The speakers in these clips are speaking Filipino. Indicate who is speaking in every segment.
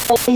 Speaker 1: What's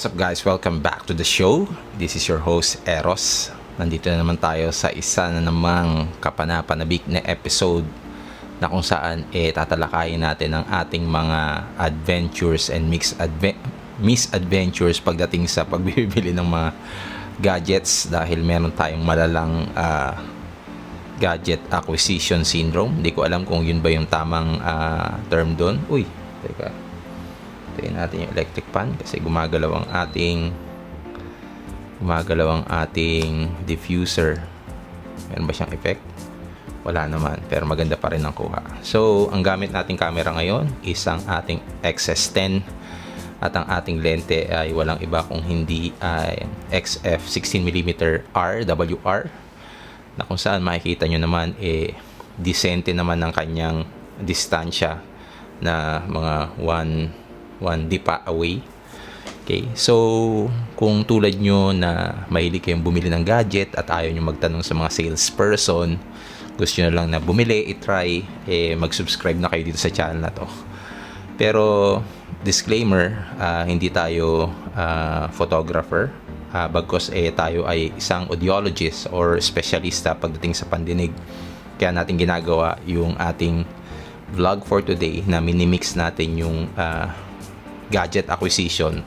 Speaker 1: up guys? Welcome back to the show. This is your host Eros. Nandito na naman tayo sa isa na namang kapanapanabik na episode na kung saan tatalakayin natin ang ating mga adventures and misadventures pagdating sa pagbibili ng mga gadgets dahil meron tayong malalang gadget acquisition syndrome. Hindi ko alam kung yun ba yung tamang term doon. Uy, teka. Tayin natin yung electric fan kasi gumagalaw ang ating diffuser. Meron ba siyang effect? Wala naman, pero maganda pa rin ang kuha. So, ang gamit nating camera ngayon is ang ating XS10 at ang ating lente ay walang iba kung hindi ay XF 16mm RWR na kung saan makikita nyo naman disente naman ng kanyang distansya na mga 1 dipa away. Okay, so kung tulad nyo na mahilig kayong bumili ng gadget at ayaw nyo magtanong sa mga salesperson, gusto nyo lang na bumili, i-try, mag-subscribe na kayo dito sa channel na to. Pero disclaimer, hindi tayo photographer, bagkus tayo ay isang audiologist or specialista pagdating sa pandinig. Kaya natin ginagawa yung ating vlog for today na minimix natin yung gadget acquisition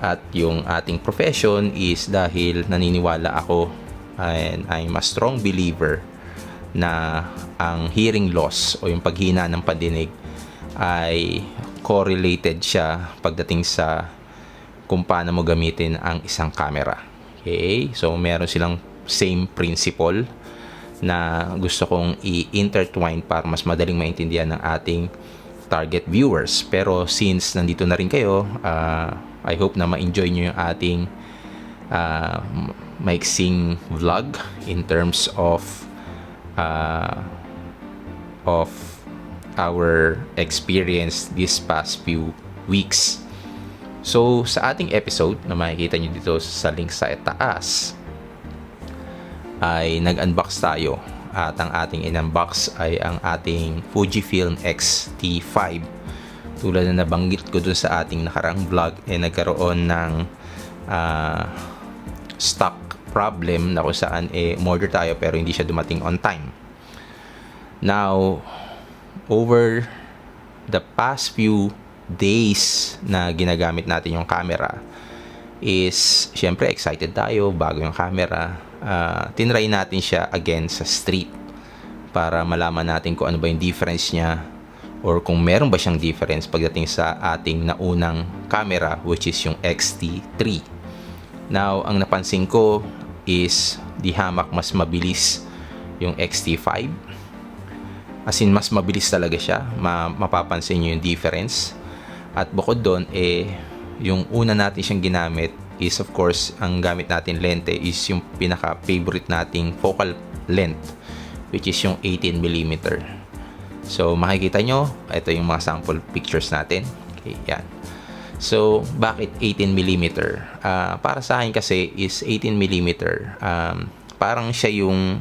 Speaker 1: at yung ating profession is dahil naniniwala ako and I'm a strong believer na ang hearing loss o yung paghina ng pandinig ay correlated siya pagdating sa kung paano mo gamitin ang isang camera. Okay? So, meron silang same principle na gusto kong i-intertwine para mas madaling maintindihan ng ating target viewers. Pero since nandito na rin kayo, I hope na ma-enjoy nyo yung ating maiksing vlog in terms of our experience this past few weeks. So, sa ating episode na makikita nyo dito sa link sa itaas ay nag-unbox tayo at ang ating in-unbox ay ang ating Fujifilm X-T5. Tulad na nabanggit ko dun sa ating nakarang vlog nagkaroon ng stock problem na kung saan umorder tayo pero hindi siya dumating on time. Now, over the past few days na ginagamit natin yung camera is syempre excited tayo, bago yung camera. Tinry natin siya again sa street para malaman natin kung ano ba yung difference niya or kung meron ba siyang difference pagdating sa ating naunang camera which is yung X-T3. Now, ang napansin ko is di hamak mas mabilis yung X-T5. As in, mas mabilis talaga siya. Mapapansin nyo yung difference. At bukod doon, yung una natin siyang ginamit is of course, ang gamit natin lente is yung pinaka-favorite nating focal length which is yung 18mm. So, makikita nyo, ito yung mga sample pictures natin. Okay, yan. So, bakit 18mm? Para sa akin kasi is 18mm, parang siya yung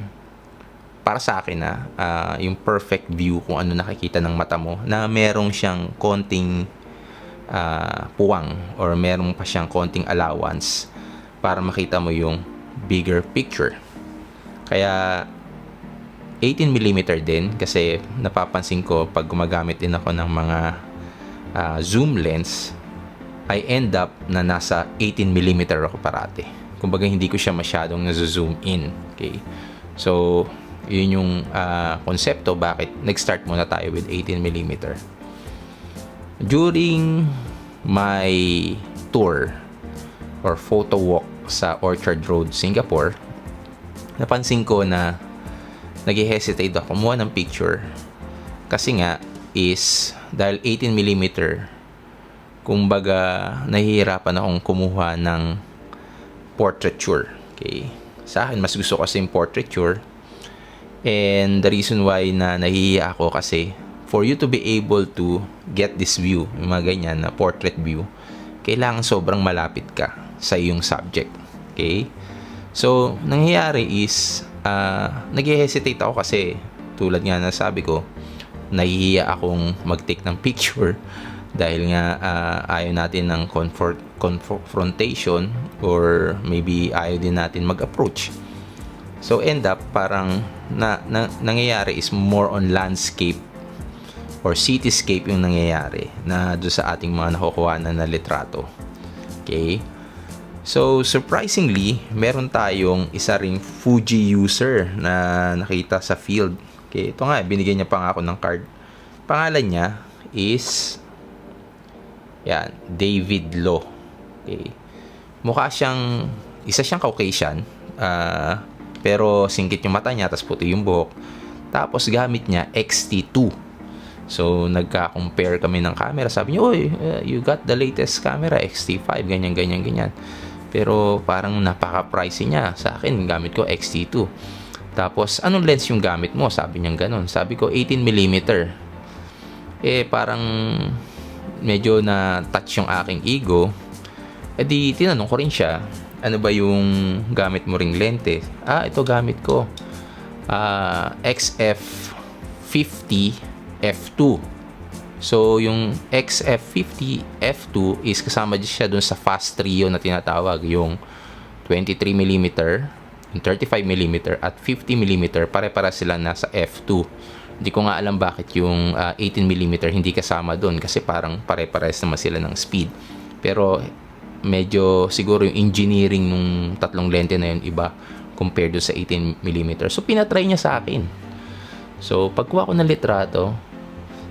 Speaker 1: para sa akin yung perfect view kung ano nakikita ng mata mo na merong siyang konting puwang or meron pa siyang konting allowance para makita mo yung bigger picture. Kaya 18mm din kasi napapansin ko pag gumagamit din ako ng mga zoom lens, I end up na nasa 18mm ako parati. Kumbaga hindi ko siya masyadong nazo-zoom in. Okay? So, yun yung konsepto bakit nag-start muna tayo with 18mm. During my tour or photo walk sa Orchard Road, Singapore, napansin ko na nag-hesitate ako kumuha ng picture kasi nga is dahil 18mm, kumbaga nahihirapan akong kumuha ng portraiture. Okay? Sa akin, mas gusto ko kasi yung portraiture, and the reason why na nahihiya ako kasi for you to be able to get this view, yung mga ganyan na portrait view, kailangan sobrang malapit ka sa iyong subject. Okay? So, nangyayari is, nag-hesitate ako kasi, tulad nga na sabi ko, nahihiya akong mag-take ng picture dahil nga ayaw natin ng confrontation or maybe ayaw din natin mag-approach. So end up parang nangyayari is more on landscape or cityscape yung nangyayari na doon sa ating mga nakukuhanan na litrato. Okay? So surprisingly, meron tayong isa ring Fuji user na nakita sa field. Okay, ito nga, binigyan niya pa nga ako ng card. Pangalan niya is yan, David Lo. Okay. Mukha siyang, isa siyang Caucasian, pero singkit yung mata niya, tapos puti yung buhok. Tapos gamit niya XT2. So, nagka-compare kami ng camera. Sabi niya, "Oy, you got the latest camera, XT5, ganyan. Pero parang napaka-pricey niya. Sa akin, gamit ko XT2. Tapos, anong lens yung gamit mo? Sabi niya ganun. Sabi ko, 18mm. Parang medyo na-touch yung aking ego. Di, tinanong ko rin siya, ano ba yung gamit mo ring lente? Ito gamit ko. XF50 F2. So, yung XF50 F2 is kasama siya dun sa fast trio na tinatawag. Yung 23mm, yung 35mm, at 50mm. Pare-para sila nasa F2. Hindi ko nga alam bakit yung 18mm hindi kasama dun kasi parang pare-pares naman sila ng speed. Pero medyo siguro yung engineering nung tatlong lente na yun iba compared do sa 18mm. So pinatry niya sa akin. So pagkuha ko ng litrato,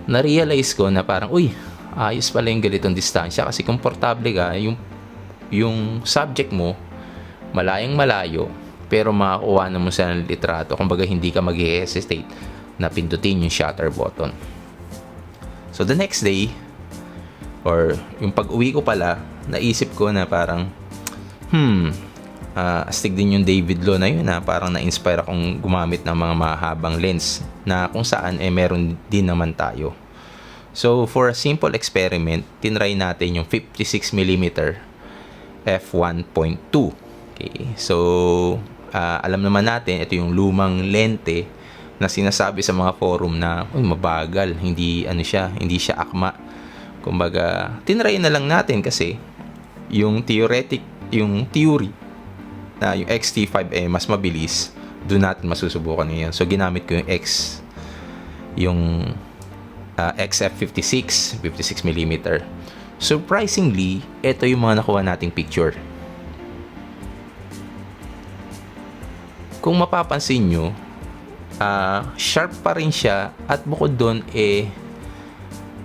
Speaker 1: na-realize ko na parang, uy, ayos pala yung ganitong distansya kasi komportable ka, yung subject mo malayang malayo pero makakuha na mo sa litrato. Kumbaga hindi ka mag-hesitate na pindutin yung shutter button. So the next day, or yung pag-uwi ko pala, naisip ko na parang astig din yung David Lo na yun, parang na-inspire akong gumamit ng mga mahabang lens na kung saan meron din naman tayo. So for a simple experiment, tinry natin yung 56mm f1.2. Okay, so alam naman natin ito yung lumang lente na sinasabi sa mga forum na mabagal, hindi siya akma. Kumbaga, tinry na lang natin kasi yung theory na yung XT5 mas mabilis, doon natin masusubukan ngayon. So ginamit ko yung XF56 56mm. Surprisingly, ito yung mga nakuha nating picture. Kung mapapansin nyo, sharp pa rin siya at bukod doon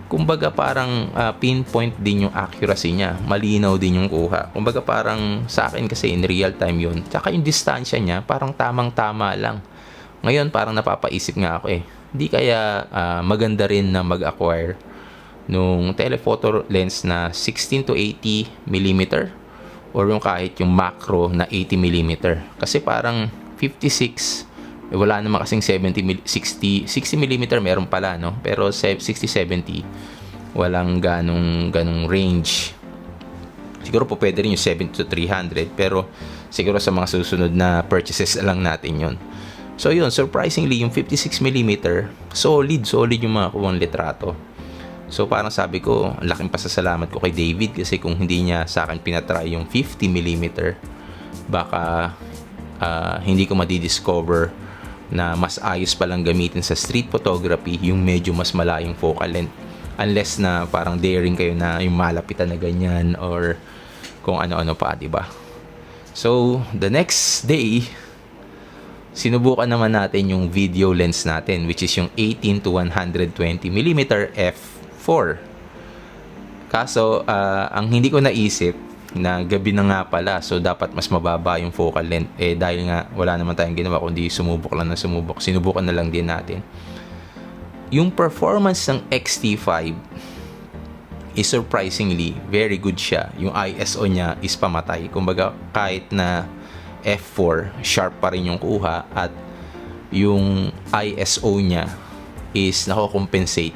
Speaker 1: kumbaga parang pinpoint din yung accuracy niya, malinaw din yung kuha. Kumbaga parang sa akin kasi in real time yun, tsaka yung distansya niya parang tamang-tama lang. Ngayon parang napapaisip nga ako di kaya maganda rin na mag-acquire nung telephoto lens na 16 to 80mm or yung kahit yung macro na 80mm kasi parang 56 wala naman kasing 60mm meron pala, no? Pero 60-70 walang ganong range. Siguro po pwede rin yung 70 to 300 pero siguro sa mga susunod na purchases lang natin yon. So yun, surprisingly yung 56mm solid yung mga kuwang litrato. So parang sabi ko, laking pasasalamat ko kay David kasi kung hindi niya sa akin pinatry yung 50mm, baka hindi ko madidiscover na mas ayos palang gamitin sa street photography yung medyo mas malayong focal length, unless na parang daring kayo na yung malapitan na ganyan or kung ano-ano pa, diba? So the next day, sinubukan naman natin yung video lens natin, which is yung 18 to 120mm f4. Kaso ang hindi ko naisip na gabi na nga pala, so dapat mas mababa yung focal length dahil nga wala naman tayong ginawa kundi sumubok lang na sumubok, sinubukan na lang din natin. Yung performance ng XT5 is surprisingly very good siya. Yung ISO niya is pamatay, kumbaga kahit na f4 sharp pa rin yung kuha at yung ISO niya is nako-compensate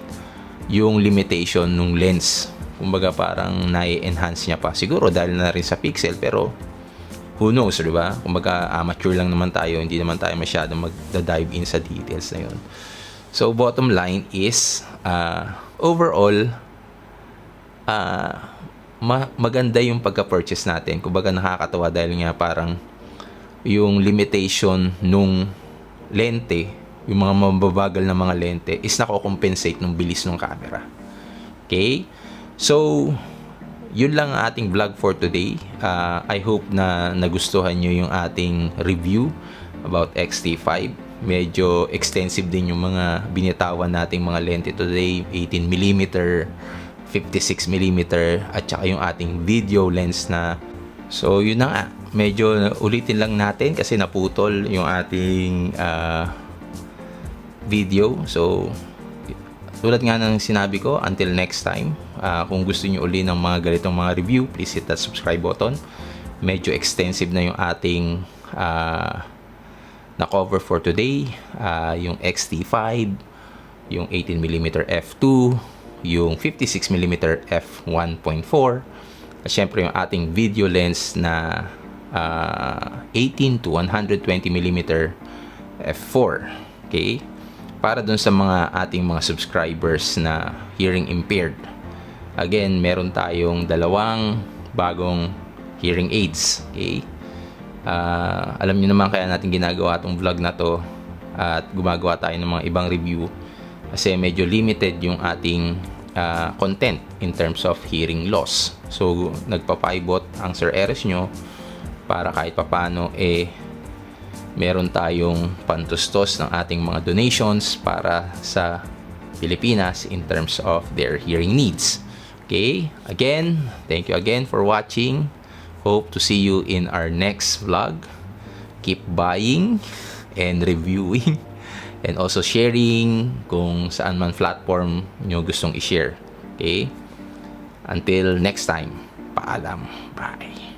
Speaker 1: yung limitation ng lens. Kumbaga parang nai-enhance niya pa. Siguro dahil na rin sa pixel, pero who knows, di ba? Kumbaga amateur lang naman tayo, hindi naman tayo masyadong mag-dive in sa details na yun. So, bottom line is, overall, maganda yung pagka-purchase natin. Kumbaga nakakatawa dahil nga parang yung limitation nung lente, yung mga mababagal na mga lente, is nako-compensate nung bilis ng camera. Okay? So, yun lang ang ating vlog for today. I hope na nagustuhan nyo yung ating review about X-T5. Medyo extensive din yung mga binitawan nating mga lente today. 18mm, 56mm, at saka yung ating video lens na. So, yun na nga. Medyo ulitin lang natin kasi naputol yung ating video. So, tulad nga ng sinabi ko, until next time, kung gusto nyo uli ng mga ganitong mga review, please hit that subscribe button. Medyo extensive na yung ating na cover for today. Yung X-T5, yung 18mm f2, yung 56mm f1.4, at syempre yung ating video lens na 18 to 120mm f4. Okay? Para dun sa mga ating mga subscribers na hearing impaired. Again, meron tayong dalawang bagong hearing aids. Okay? Alam niyo naman kaya natin ginagawa itong vlog na to at gumagawa tayo ng mga ibang review kasi medyo limited yung ating content in terms of hearing loss. So, nagpapaibot ang Sir Eres nyo para kahit papano meron tayong pantustos ng ating mga donations para sa Pilipinas in terms of their hearing needs. Okay? Again, thank you again for watching. Hope to see you in our next vlog. Keep buying and reviewing and also sharing kung saan man platform nyo gustong i-share. Okay? Until next time, paalam. Bye.